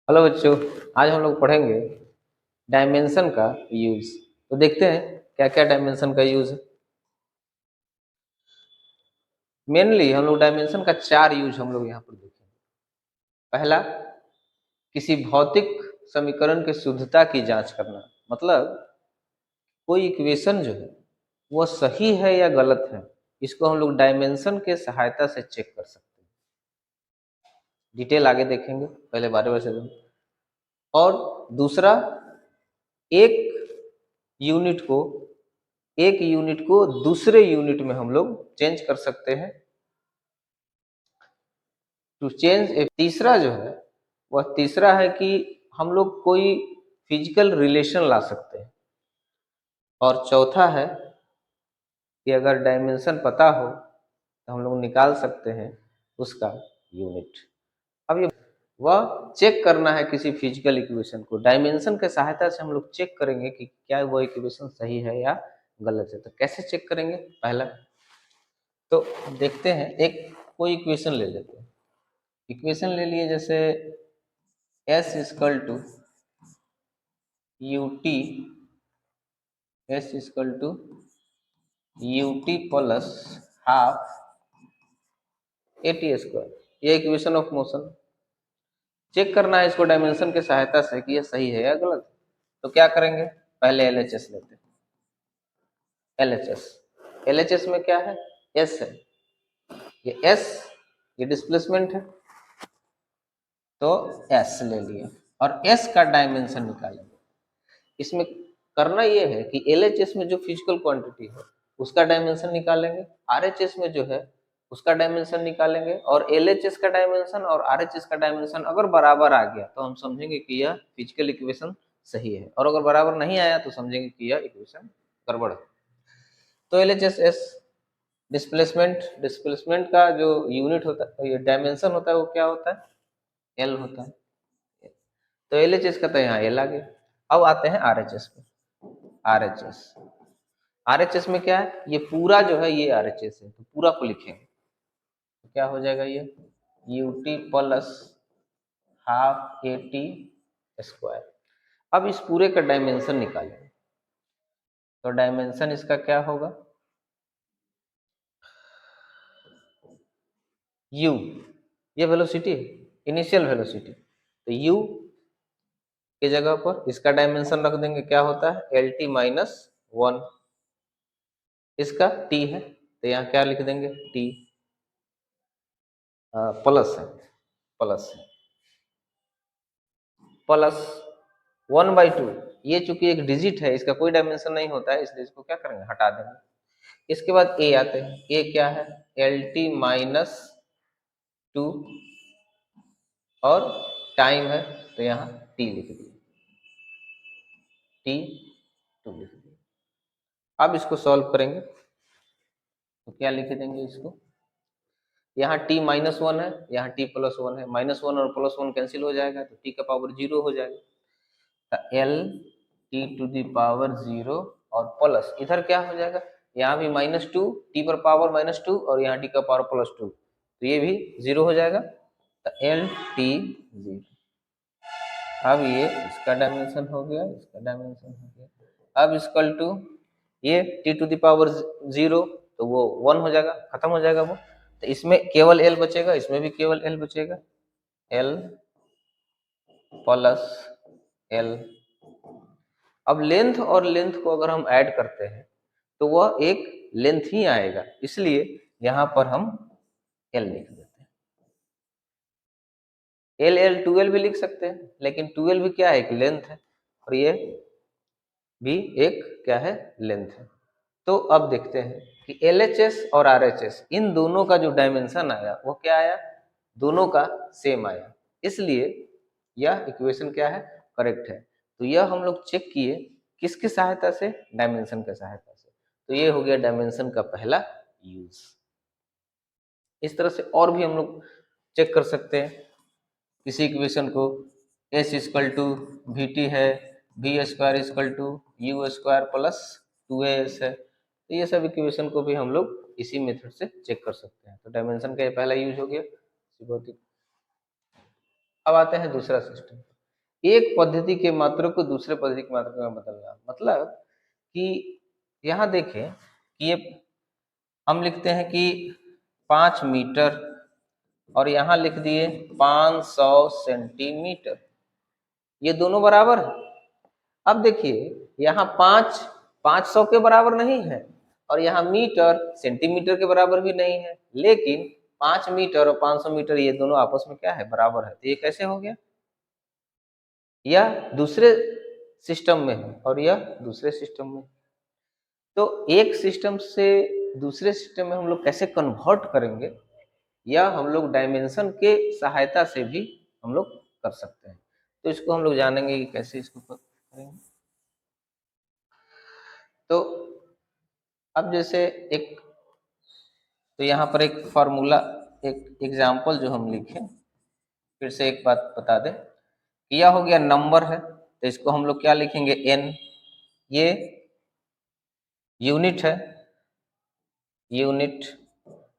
Hello बच्चों। आज हम लोग पढ़ेंगे डायमेंशन का यूज। तो देखते हैं क्या क्या डायमेंशन का यूज है। मेनली हम लोग डायमेंशन का चार यूज हम लोग यहाँ पर देखेंगे। पहला, किसी भौतिक समीकरण की शुद्धता की जांच करना, मतलब कोई इक्वेशन जो है वो सही है या गलत है, इसको हम लोग डायमेंशन के सहायता से चेक कर सकते हैं। डिटेल आगे देखेंगे, पहले बारे में समझें। और दूसरा, एक यूनिट को दूसरे यूनिट में हम लोग चेंज कर सकते हैं, टू चेंज ए। तीसरा जो है वह तीसरा है कि हम लोग कोई फिजिकल रिलेशन ला सकते हैं। और चौथा है कि अगर डायमेंशन पता हो तो हम लोग निकाल सकते हैं उसका यूनिट। अब ये वह चेक करना है किसी फिजिकल इक्वेशन को, डायमेंशन के सहायता से हम लोग चेक करेंगे कि क्या वो इक्वेशन सही है या गलत है। तो कैसे चेक करेंगे? पहला तो देखते हैं, एक कोई इक्वेशन ले लेते हैं। इक्वेशन ले लिए, जैसे s equal to ut, s equal to ut plus half at square. ये इक्वेशन ऑफ मोशन। चेक करना है इसको डायमेंशन के सहायता से कि ये सही है या गलत। तो क्या करेंगे? पहले एलएचएस लेते हैं। एलएचएस में क्या है? एस है। ये एस, ये डिस्प्लेसमेंट है, तो एस ले लिए और एस का डायमेंशन निकालेंगे। इसमें करना ये है कि एलएचएस में जो फिजिकल क्वांटिटी है उसका डायमेंशन निकालेंगे, आरएचएस में जो है उसका डायमेंशन निकालेंगे, और एलएचएस का डायमेंशन और आरएचएस का डायमेंशन अगर बराबर आ गया तो हम समझेंगे कि यह फिजिकल इक्वेशन सही है, और अगर बराबर नहीं आया तो समझेंगे कि यह इक्वेशन गड़बड़ है। तो एलएचएस एस, डिस्प्लेसमेंट का जो यूनिट होता है, ये डायमेंशन होता है, वो क्या होता है? एल होता है। तो एलएचएस का तो यहाँ एल आ गया। अब आते हैं आरएचएस पे। आरएचएस आरएचएस में क्या है? ये पूरा जो है ये आरएचएस है, तो पूरा को लिखेंगे तो क्या हो जाएगा? ये UT plus half eighty square. अब इस पूरे का डायमेंशन निकालेंगे, तो डायमेंशन इसका क्या होगा? यू, ये वेलोसिटी है, इनिशियल वेलोसिटी, तो यू की जगह पर इसका डायमेंशन रख देंगे, क्या होता है? L t minus one. इसका टी है तो यहाँ क्या लिख देंगे? टी प्लस है, प्लस है, प्लस 1/2। ये चूंकि एक डिजिट है, इसका कोई डायमेंशन नहीं होता है, इसलिए इसको क्या करेंगे? हटा देंगे। इसके बाद ए आते हैं। ए क्या है? एल टी माइनस टू, और टाइम है तो यहाँ टी लिख दिए, टी टू लिख दिए। अब इसको सॉल्व करेंगे तो क्या लिख देंगे इसको? यहाँ टी माइनस वन है, यहाँ टी प्लस वन है, माइनस वन और प्लस वन कैंसिल हो जाएगा तो टी का पावर जीरो हो जाएगा। तो L T to the power zero, और प्लस इधर क्या हो जाएगा? यहाँ भी माइनस टू, टी पर पावर माइनस टू, और यहाँ टी का पावर प्लस टू, तो ये भी जीरो हो जाएगा। तो एल टी जीरो। अब ये इसका डायमेंशन हो गया, इसका डायमेंशन हो गया। अब इसकल टू ये T to the power zero, तो वो वन हो जाएगा, खत्म हो जाएगा वो। तो इसमें केवल एल बचेगा, इसमें भी केवल एल बचेगा, एल प्लस एल। अब लेंथ और लेंथ को अगर हम ऐड करते हैं तो वह एक लेंथ ही आएगा, इसलिए यहां पर हम एल लिख देते हैं। एल एल 12 भी लिख सकते हैं, लेकिन 12 भी क्या है? एक लेंथ है, और ये भी एक क्या है? लेंथ है। तो अब देखते हैं कि एलएचएस और आरएचएस, इन दोनों का जो डायमेंशन आया वो क्या आया? दोनों का सेम आया, इसलिए यह इक्वेशन क्या है? करेक्ट है। तो यह हम लोग चेक किए किसकी सहायता से? डायमेंशन के सहायता से। तो ये हो गया डायमेंशन का पहला यूज। इस तरह से और भी हम लोग चेक कर सकते हैं किसी इक्वेशन को। S equal to v t है, v square equal to u square plus two a s है, तो ये सब इक्वेशन को भी हम लोग इसी मेथड से चेक कर सकते हैं। तो डायमेंशन का ये पहला यूज हो गया। बहुत ही। अब आते हैं दूसरा सिस्टम। एक पद्धति के मात्रा को दूसरे पद्धति की मात्रा में बदलना, मतलब कि यहाँ देखें कि ये हम लिखते हैं कि 5 मीटर और यहाँ लिख दिए 500 सेंटीमीटर, ये दोनों बराबर है। अब देखिए यहाँ 500 के बराबर नहीं है और यहाँ मीटर सेंटीमीटर के बराबर भी नहीं है, लेकिन 5 मीटर और 500 मीटर ये दोनों आपस में क्या है, बराबर है। तो ये कैसे हो गया, यह दूसरे सिस्टम में है और यह दूसरे सिस्टम में। तो एक सिस्टम से दूसरे सिस्टम में हम लोग कैसे कन्वर्ट करेंगे, या हम लोग डायमेंशन के सहायता से भी हम लोग कर सकते हैं। तो इसको हम लोग जानेंगे कि कैसे इसको करेंगे। तो अब जैसे एक, तो यहाँ पर एक फॉर्मूला, एक एग्जाम्पल जो हम लिखें, फिर से एक बात बता दें, यह हो गया नंबर है, तो इसको हम लोग क्या लिखेंगे, n। ये यूनिट है, यूनिट,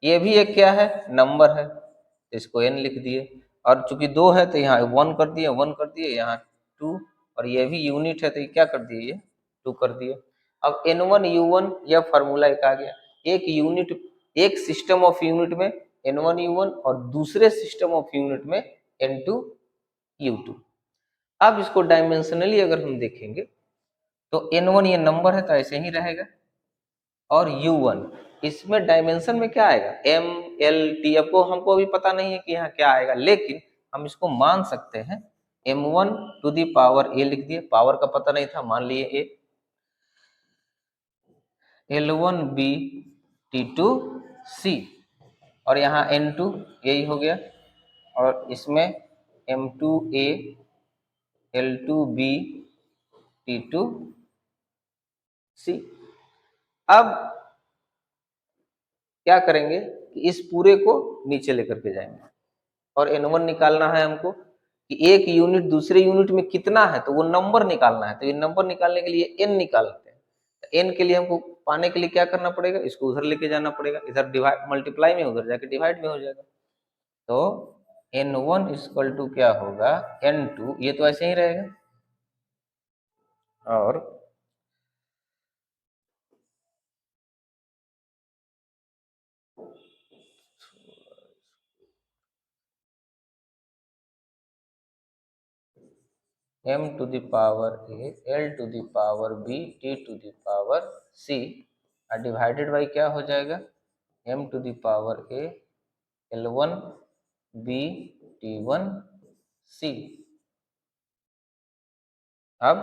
ये भी एक क्या है, नंबर है, तो इसको n लिख दिए। और चूंकि 2 है तो यहाँ 1 कर दिए, 1 कर दिए, यहाँ 2, और ये भी यूनिट है तो ये क्या कर दिए, ये 2 कर दिए। अब n1 u1, यह फार्मूला एक आ गया। एक यूनिट, एक सिस्टम ऑफ यूनिट में n1 u1 और दूसरे सिस्टम ऑफ यूनिट में n2 u2। अब इसको डायमेंशनली अगर हम देखेंगे तो n1 ये नंबर है तो ऐसे ही रहेगा, और u1 इसमें डायमेंशन में क्या आएगा, m l t। आपको हमको अभी पता नहीं है कि यहाँ क्या आएगा, लेकिन हम इसको मान सकते हैं m1 to the power a लिख दिए, पावर का पता नहीं था, मान लिए a, L1B T2C, और यहाँ N2 यही हो गया, और इसमें M2A L2B T2C। अब क्या करेंगे कि इस पूरे को नीचे लेकर के जाएंगे और N1 निकालना है हमको कि एक यूनिट दूसरे यूनिट में कितना है, तो वो नंबर निकालना है। तो ये नंबर निकालने के लिए n निकालते हैं, तो n के लिए हमको पाने के लिए क्या करना पड़ेगा, इसको उधर लेके जाना पड़ेगा, इधर डिवाइड मल्टीप्लाई में, उधर जाके डिवाइड में हो जाएगा। तो n1 इक्वल टू क्या होगा, n2, ये तो ऐसे ही रहेगा, और m to the power a l to the power b t to the power c divided by क्या हो जाएगा, m to the power a l1 b t1 c। अब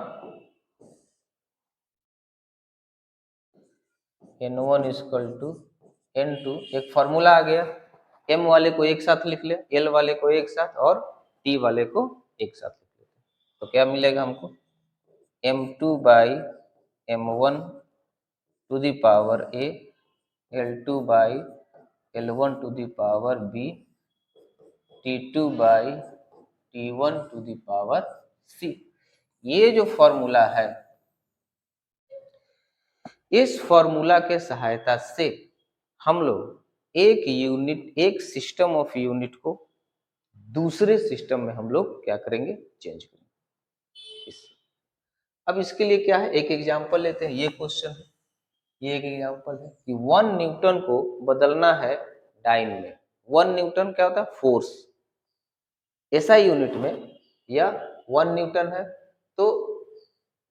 n1 इक्वल टू n2, एक फॉर्मूला आ गया, m वाले को एक साथ लिख ले, l वाले को एक साथ, और t वाले को एक साथ लिख लेते, तो क्या मिलेगा हमको, m2 by m1 to the power a l2 by l1 to the power b t2 by t1 to the power c। ये जो फॉर्मूला है, इस फॉर्मूला के सहायता से हम लोग एक यूनिट, एक सिस्टम ऑफ यूनिट को दूसरे सिस्टम में हम लोग क्या करेंगे, चेंज करेंगे। अब इसके लिए क्या है, एक एग्जांपल लेते हैं, ये क्वेश्चन है, ये एक एग्जांपल है कि 1 न्यूटन को बदलना है डाइन में। 1 न्यूटन क्या होता है, फोर्स, ऐसा यूनिट में, या 1 न्यूटन है, तो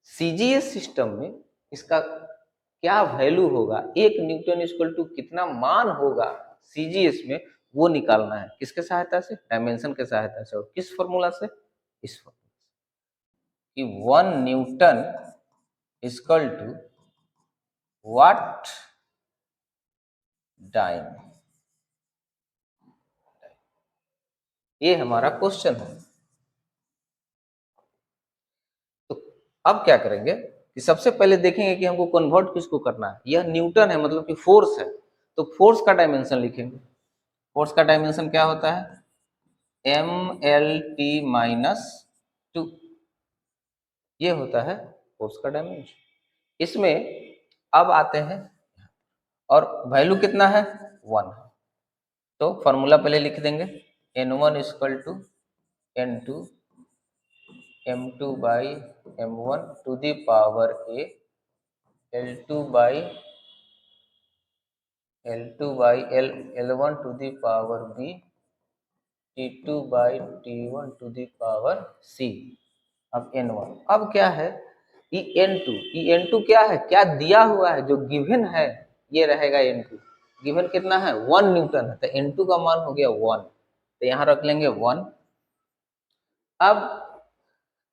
सीजीएस सिस्टम में इसका क्या वैल्यू होगा, 1 न्यूटन इक्वल टू कितना मान होगा सीजीएस में, वो निकालना है। किसके सहायता से, डायमेंशन के सहायता से, और किस फॉर्मूला से, इस फॉर्मूला कि 1 newton equal to what dyne. ये हमारा क्वेश्चन है। तो अब क्या करेंगे कि सबसे पहले देखेंगे कि हमको कन्वर्ट किसको करना है। यह न्यूटन है, मतलब कि फोर्स है, तो फोर्स का डायमेंशन लिखेंगे। फोर्स का डायमेंशन क्या होता है, mlt माइनस 2, ये होता है फोर्स का डायमेंशन। इसमें अब आते हैं, और वैल्यू कितना है, 1 है, तो फॉर्मूला पहले लिख देंगे, n1 equal to n2 m2 by m1 to the power a, l2 by l1 to the power b, t2 by t1 to the power c। अब n1, अब क्या है n2 क्या है, क्या दिया हुआ है, जो गिवन है ये रहेगा n2। गिवन कितना है 1 न्यूटन है, तो n2 का मान हो गया 1, तो यहाँ रख लेंगे 1। अब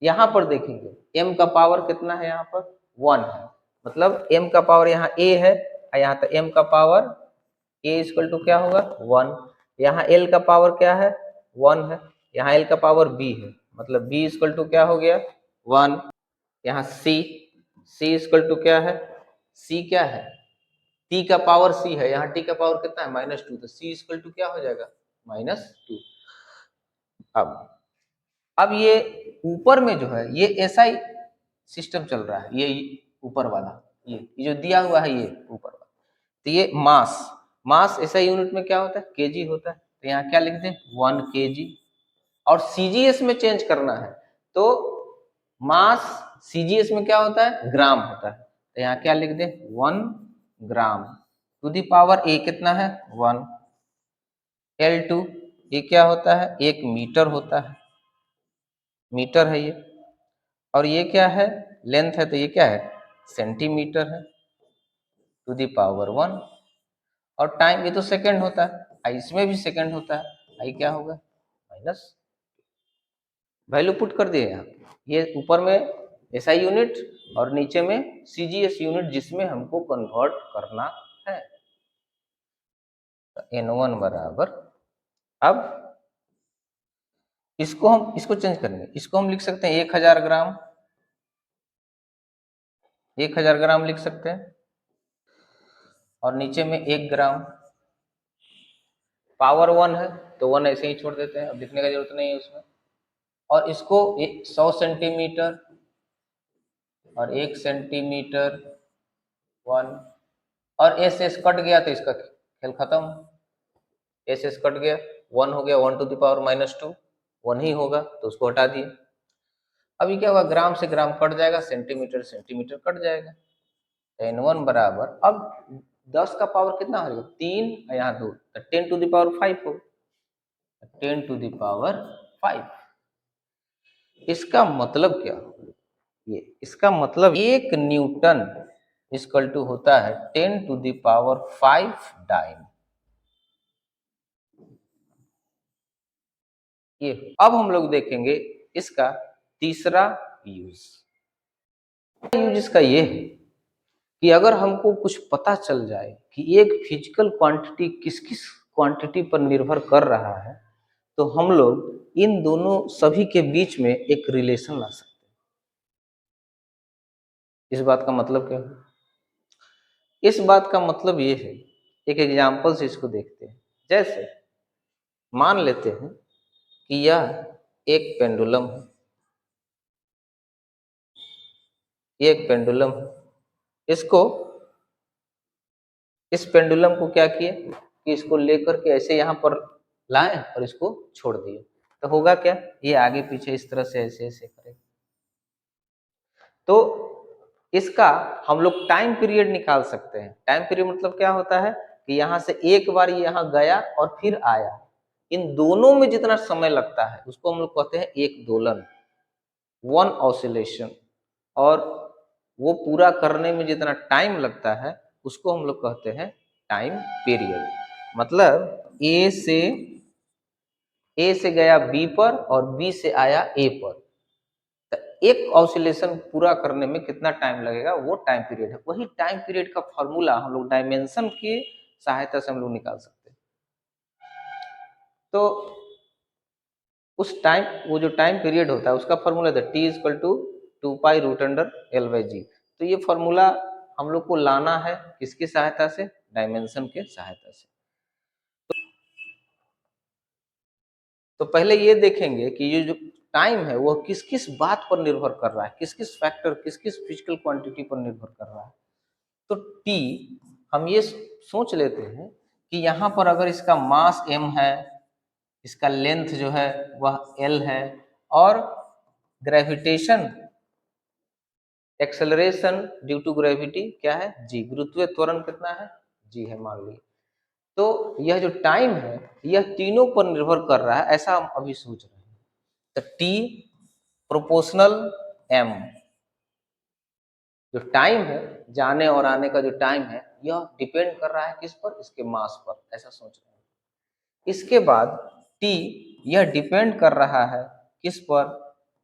यहाँ पर देखेंगे m का पावर कितना है, यहाँ पर 1 है, मतलब m का पावर यहाँ a है, यहाँ तो m का पावर a इक्वल टू क्या होगा 1। यहाँ l का पावर क्या है 1 है, यहाँ l का पावर b है, मतलब b इक्वल टू क्या हो गया 1। यहाँ c इक्वल टू क्या है, c क्या है t का पावर c है, यहाँ t का पावर कितना है -2, तो c इक्वल टू क्या हो जाएगा -2। अब ये ऊपर में जो है ये SI सिस्टम चल रहा है, ये ऊपर वाला ये जो दिया हुआ है ये ऊपर वाला, तो ये मास SI यूनिट में क्या होता है kg होता है, तो यहाँ क्या लिख दें 1 kg। और CGS में चेंज करना है तो मास CGS में क्या होता है ग्राम होता है, तो यहाँ क्या लिख दें 1 ग्राम टू दी पावर a कितना है 1। L2 ये क्या होता है 1 मीटर होता है, मीटर है ये, और ये क्या है लेंथ है, तो ये क्या है सेंटीमीटर है टू दी पावर 1। और टाइम ये तो सेकंड होता है, इसमें भी सेकंड होता है, आई क्या होगा माइनस, वैल्यू पुट कर दिए यहाँ, ये ऊपर में SI यूनिट और नीचे में CGS यूनिट जिसमें हमको कन्वर्ट करना है। N1 बराबर, अब इसको चेंज करेंगे, इसको हम लिख सकते हैं 1000 ग्राम, 1000 ग्राम लिख सकते हैं, और नीचे में 1 ग्राम, पावर 1 है तो 1 ऐसे ही छोड़ देते हैं, अब लिखने का जरूरत नहीं है उसमें। और इसको 100 सेंटीमीटर और 1 सेंटीमीटर 1, और एस कट गया तो इसका खेल खत्म, एस कट गया 1 हो गया, 1 टू द पावर -2 1 ही होगा, तो उसको हटा दिए। अभी क्या होगा ग्राम से ग्राम कट जाएगा, सेंटीमीटर सेंटीमीटर कट जाएगा, N1 बराबर, अब 10 का पावर कितना हो जाएगा 3 और यहाँ 2, तो 10 टू द पावर 5 हो, 10 टू द पावर 5। इसका मतलब क्या होगा ये, इसका मतलब 1 न्यूटन इक्वल टू होता है 10 टू द पावर 5 डाइन। ये अब हम लोग देखेंगे इसका तीसरा यूज इसका ये है कि अगर हमको कुछ पता चल जाए कि एक फिजिकल क्वांटिटी किस किस क्वांटिटी पर निर्भर कर रहा है, तो हम लोग इन दोनों सभी के बीच में एक रिलेशन ला सकते हैं। इस बात का मतलब क्या है, इस बात का मतलब ये है, एक एग्जाम्पल से इसको देखते हैं। जैसे मान लेते हैं कि यह एक पेंडुलम है, ये एक पेंडुलम है, इसको इस पेंडुलम को क्या किए कि इसको लेकर के ऐसे यहाँ पर लाए और इसको छोड़ दिए, तो होगा क्या ये आगे पीछे इस तरह से ऐसे ऐसे करेगा। तो इसका हम लोग टाइम पीरियड निकाल सकते हैं। टाइम पीरियड मतलब क्या होता है कि यहाँ से एक बार ये यहाँ गया और फिर आया, इन दोनों में जितना समय लगता है उसको हम लोग कहते हैं एक दोलन, 1 ऑसिलेशन, और वो पूरा करने में जितना टाइम लगता है उसको हम लोग कहते हैं टाइम पीरियड। मतलब ए से गया बी पर और बी से आया ए पर, तो एक ऑसिलेशन पूरा करने में कितना टाइम लगेगा वो टाइम पीरियड है। वही टाइम पीरियड का फॉर्मूला हम लोग डायमेंशन की सहायता से हम लोग निकाल सकते हैं। तो उस टाइम वो जो टाइम पीरियड होता है उसका फॉर्मूला था T इक्वल टू 2π√L/g। तो ये फॉर्मूला हम लोग को लाना है किसकी सहायता से, डायमेंशन के सहायता से। तो पहले ये देखेंगे कि ये जो टाइम है वो किस किस बात पर निर्भर कर रहा है, किस किस फैक्टर, किस किस फिजिकल क्वांटिटी पर निर्भर कर रहा है। तो T हम ये सोच लेते हैं कि यहाँ पर अगर इसका मास m है, इसका लेंथ जो है वह L है, और gravitation acceleration due to gravity क्या है, जी। गुरुत्वीय त्वरण कितना है, जी है, मान ली। तो यह जो टाइम है यह तीनों पर निर्भर कर रहा है, ऐसा हम अभी सोच रहे हैं। तो टी प्रोपोर्शनल एम, जो टाइम है जाने और आने का जो टाइम है यह डिपेंड कर रहा है किस पर, इसके मास पर, ऐसा सोच रहे हैं। इसके बाद टी यह डिपेंड कर रहा है किस पर,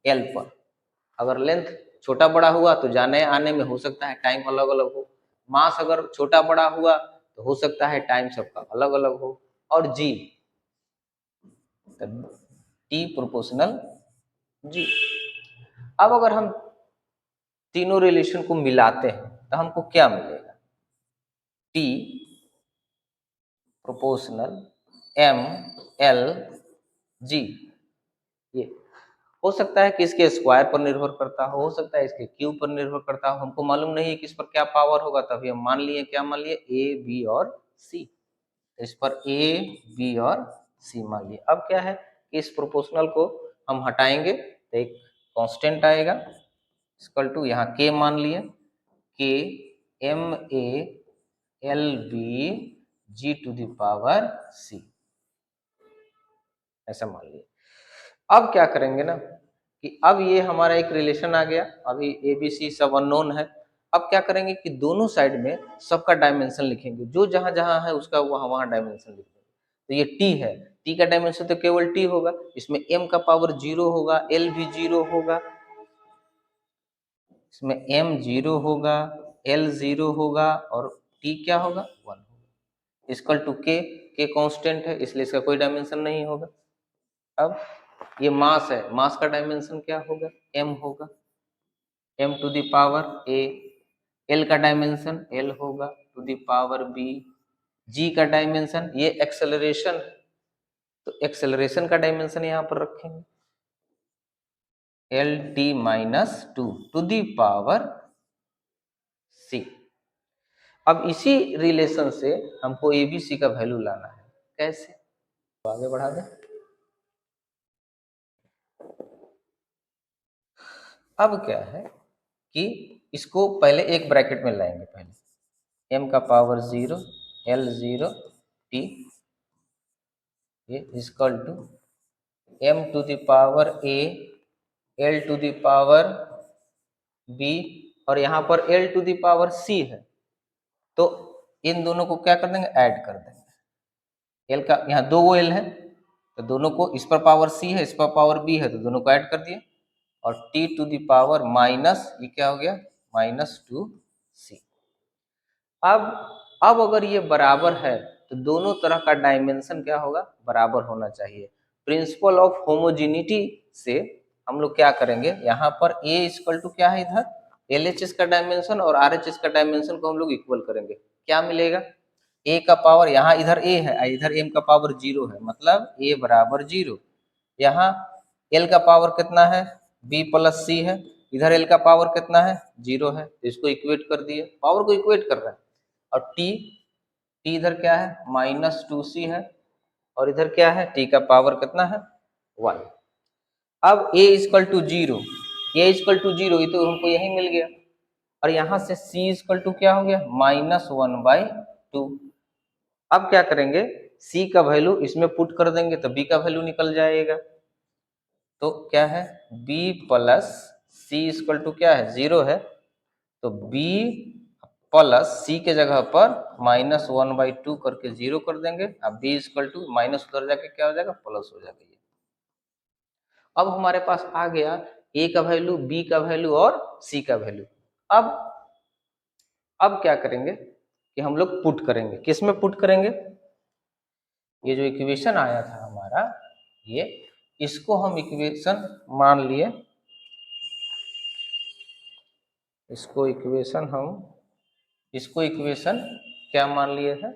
एल पर। अगर लेंथ छोटा बड़ा हुआ तो जाने आने में हो सकता है टाइम अलग अलग हो, मास अगर छोटा बड़ा हुआ तो हो सकता है टाइम सबका अलग अलग हो, और जी टी प्रोपोर्शनल जी। अब अगर हम तीनों रिलेशन को मिलाते हैं तो हमको क्या मिलेगा, T proportional M L G. ये हो सकता है कि इसके स्क्वायर पर निर्भर करता हो सकता है इसके क्यूब पर निर्भर करता हो, हमको मालूम नहीं है कि इस पर क्या पावर होगा, तभी हम मान लिए, क्या मान लिए, ए बी और सी। इस पर ए बी और सी मान लिए। अब क्या है कि इस प्रोपोर्शनल को हम हटाएंगे तो एक कांस्टेंट आएगा, इक्वल टू यहाँ के मान लिए, k m a l b g to the power c, ऐसा मान लिए। अब क्या करेंगे ना कि अब ये हमारा एक रिलेशन आ गया, अभी ए बी सी सब अननोन है। अब क्या करेंगे कि दोनों साइड में सबका डायमेंशन लिखेंगे, जो जहां जहां है उसका वहां वहां डायमेंशन लिखेंगे। तो ये टी है, टी का डायमेंशन तो केवल टी होगा, इसमें एम का पावर 0 होगा, एल भी 0 होगा, इसमें एम 0 होगा, एल 0 होगा, और टी क्या होगा, 1 होगा। इक्वल टू के कांस्टेंट है इसलिए इसका कोई डायमेंशन नहीं होगा। अब ये मास है, मास का डायमेंशन क्या होगा, एम होगा, M to the power A. L का डायमेंशन एल होगा to the power B. G का डायमेंशन, ये एक्सेलरेशन है तो एक्सेलरेशन का डायमेंशन यहाँ पर रखेंगे, l t minus two to the power c. अब इसी रिलेशन से हमको एबीसी का वैल्यू लाना है, कैसे, तो आगे बढ़ा दें। अब क्या है कि इसको पहले एक ब्रैकेट में लाएंगे, पहले m का पावर 0 l 0 t, ये equal to m to the power a l to the power b, और यहाँ पर l to the power c है, तो इन दोनों को क्या कर देंगे, ऐड कर देंगे। l का यहाँ दो l है तो दोनों को, इस पर पावर c है इस पर पावर b है तो दोनों को ऐड कर दिए, और t to the power minus, ये क्या हो गया, माइनस 2c। अब अगर ये बराबर है तो दोनों तरह का डायमेंशन क्या होगा, बराबर होना चाहिए। प्रिंसिपल ऑफ होमोजेनिटी से हम लोग क्या करेंगे, यहाँ पर a इक्वल टू क्या है, इधर LHS का डायमेंशन और RHS का डायमेंशन को हम लोग इक्वल करेंगे, क्या मिलेगा, a का पावर, यहाँ इधर a है इधर m का पावर 0 है, मतलब a बराबर 0। यहाँ l का पावर कितना है, b प्लस c है, इधर l का पावर कितना है, 0 है, तो इसको इक्वेट कर दिए, पावर को इक्वेट कर रहा है। और t इधर क्या है, माइनस 2c है, और इधर क्या है, t का पावर कितना है, 1। अब a इक्वल टू 0, ये इक्वल टू 0, ये तो हमको यही मिल गया, और यहाँ से c इक्वल टू क्या हो गया, माइनस 1/2। अब क्या करेंगे, c का वैल्यू इसमें पुट कर देंगे तो b का वैल्यू निकल जाएगा, तो क्या है, b plus c equal to क्या है, 0 है, तो b प्लस सी के जगह पर माइनस 1/2 करके 0 कर देंगे, अब b इक्वल टू माइनस उधर जाके क्या हो जाएगा, प्लस हो जाएगा। अब हमारे पास आ गया a का वैल्यू, b का वैल्यू और c का वैल्यू। अब क्या करेंगे कि हम लोग पुट करेंगे, किस में पुट करेंगे, ये जो इक्वेशन आया था हमारा, ये इसको हम इक्वेशन मान लिए, इसको इक्वेशन क्या मान लिए है,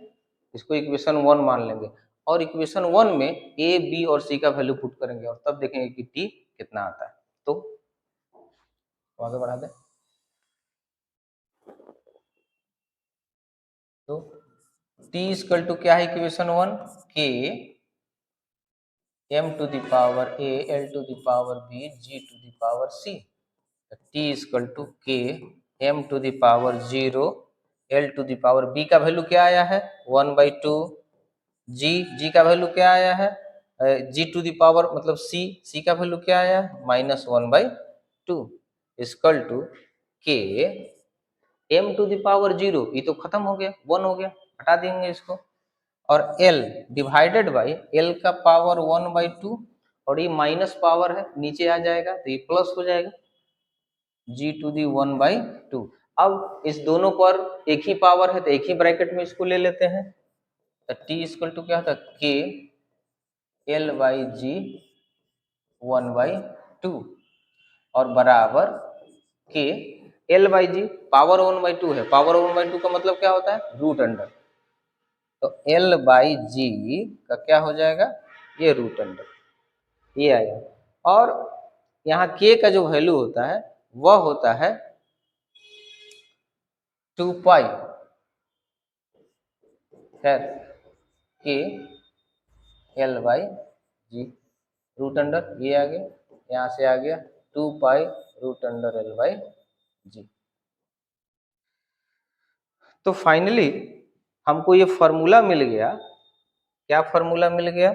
इसको इक्वेशन 1 मान लेंगे, और इक्वेशन 1 में ए बी और सी का वैल्यू पुट करेंगे, और तब देखेंगे कि टी कितना आता है। तो आगे बढ़ा दें, तो टी इक्वल टू क्या है, इक्वेशन 1 के m to the power a l to the power b g to the power c, t equal to k m to the power 0 l to the power b का value क्या आया है 1/2, जी का value क्या आया है जी to the power मतलब सी का वैल्यू क्या आया -1/2 equal to k m to the power 0, ये तो खत्म हो गया 1 हो गया, हटा देंगे इसको, और एल डिवाइडेड बाई एल का पावर 1/2 और ये माइनस पावर है नीचे आ जाएगा तो ये प्लस हो जाएगा जी टू दी 1/2। अब इस दोनों पर एक ही पावर है तो एक ही ब्रैकेट में इसको ले लेते हैं, तो टी इक्वल टू क्या होता है के एल बाई जी 1/2 और बराबर के एल बाई जी पावर 1/2 है, पावर 1/2 का मतलब क्या होता है रूट अंडर, तो एल बाई जी का क्या हो जाएगा ये रूट अंडर ये आया, और यहाँ के का जो वैल्यू होता है वह होता है 2 पाई खैर के l by g root under ये आ गया, यहाँ से आ गया 2 pi root under l by g. तो फाइनली हमको ये फॉर्मूला मिल गया, क्या फॉर्मूला मिल गया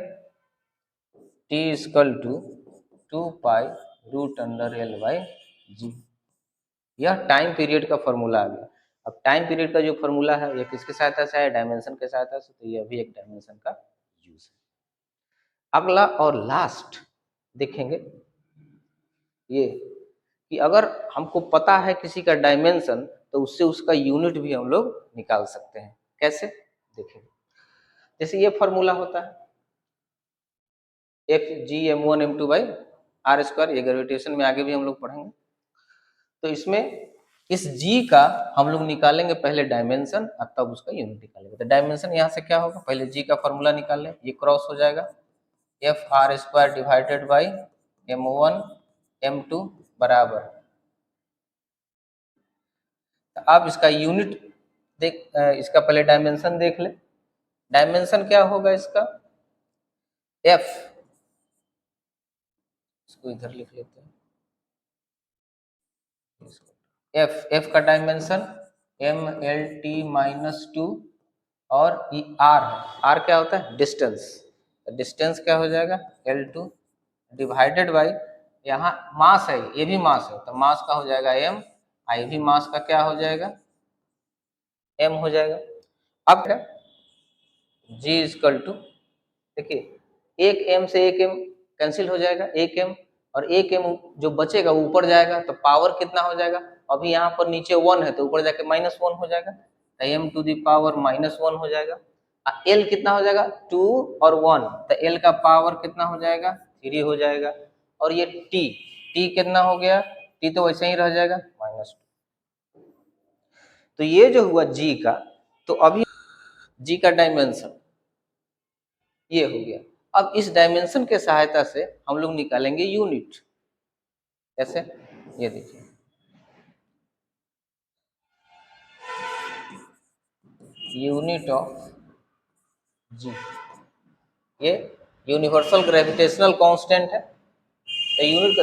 t equal to 2 pi root under l by g, यह टाइम पीरियड का फॉर्मूला आ गया। अब टाइम पीरियड का जो फॉर्मूला है ये किसके सहायता से है डायमेंशन के सहायता से, तो यह भी एक डायमेंशन का यूज है। अगला और लास्ट देखेंगे ये कि अगर हमको पता है किसी का डायमेंशन तो उससे उसका यूनिट भी हम लोग निकाल सकते हैं, कैसे देखेंगे। जैसे ये फॉर्मूला होता है F G m1 m2 by R square, ये ग्रेविटेशन में आगे भी हम लोग पढ़ेंगे। तो इसमें इस g का हम लोग निकालेंगे पहले डायमेंशन और तब उसका यूनिट निकालेंगे। तो डायमेंशन यहाँ से क्या होगा पहले g का फॉर्मूला निकाल लें, ये क्रॉस हो जाएगा F R square divided by m1 m2 बराबर, अब इसका यूनिट देख इसका पहले डायमेंशन देख ले, डायमेंशन क्या होगा इसका f, इसको इधर लिख लेते हैं एफ का डायमेंशन एम एल टी -2 और ये आर है, आर क्या होता है डिस्टेंस, डिस्टेंस क्या हो जाएगा L2 डिवाइडेड बाई यहाँ मास है ये भी मास है तो मास का हो जाएगा m, आई भी मास का क्या हो जाएगा m हो जाएगा। अब क्या g इक्वल टू देखिए एक m से एक m कैंसिल हो जाएगा एक m और एक m जो बचेगा वो ऊपर जाएगा तो पावर कितना हो जाएगा, अभी यहाँ पर नीचे 1 है तो ऊपर जाके -1 हो जाएगा तो m टू दी पावर -1 हो जाएगा, l कितना हो जाएगा 2 और 1 तो l का पावर कितना हो जाएगा 3 हो जाएगा, और ये t कितना हो गया t तो वैसे ही रह जाएगा -2। तो ये जो हुआ g का, तो अभी g का डायमेंशन ये हो गया। अब इस डायमेंशन के सहायता से हम लोग निकालेंगे यूनिट, कैसे ये देखिए यूनिट ऑफ जी, ये यूनिवर्सल ग्रेविटेशनल कांस्टेंट है तो यूनिट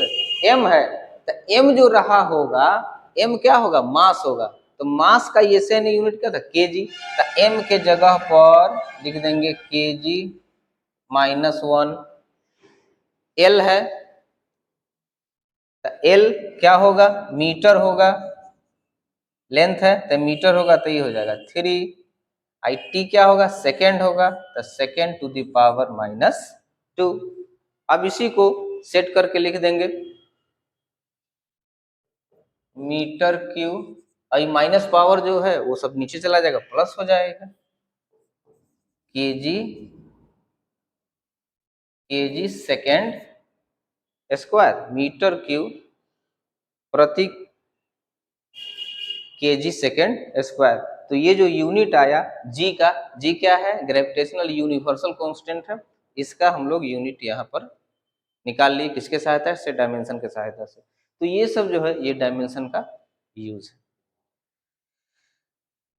m है तो m जो रहा होगा m क्या होगा मास होगा, तो मास का ये सेन यूनिट क्या था kg, तो m के जगह पर लिख देंगे kg -1, l है तो l क्या होगा मीटर होगा, लेंथ है तो मीटर होगा तो ये हो जाएगा 3, आई टी क्या होगा सेकेंड होगा तो सेकेंड टू द पावर -2। अब इसी को सेट करके लिख देंगे मीटर क्यूब, और माइनस पावर जो है वो सब नीचे चला जाएगा प्लस हो जाएगा KG second square metre cube प्रति केजी सेकेंड स्क्वायर। तो ये जो यूनिट आया जी का, जी क्या है ग्रेविटेशनल यूनिवर्सल कांस्टेंट है, इसका हम लोग यूनिट यहाँ पर निकाल लिए किसके सहायता से डायमेंशन के सहायता से। तो ये सब जो है ये डायमेंशन का यूज है।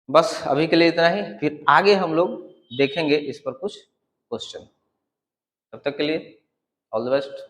बस अभी के लिए इतना ही, फिर आगे हम लोग देखेंगे इस पर कुछ क्वेश्चन। तब तक के लिए ऑल द बेस्ट।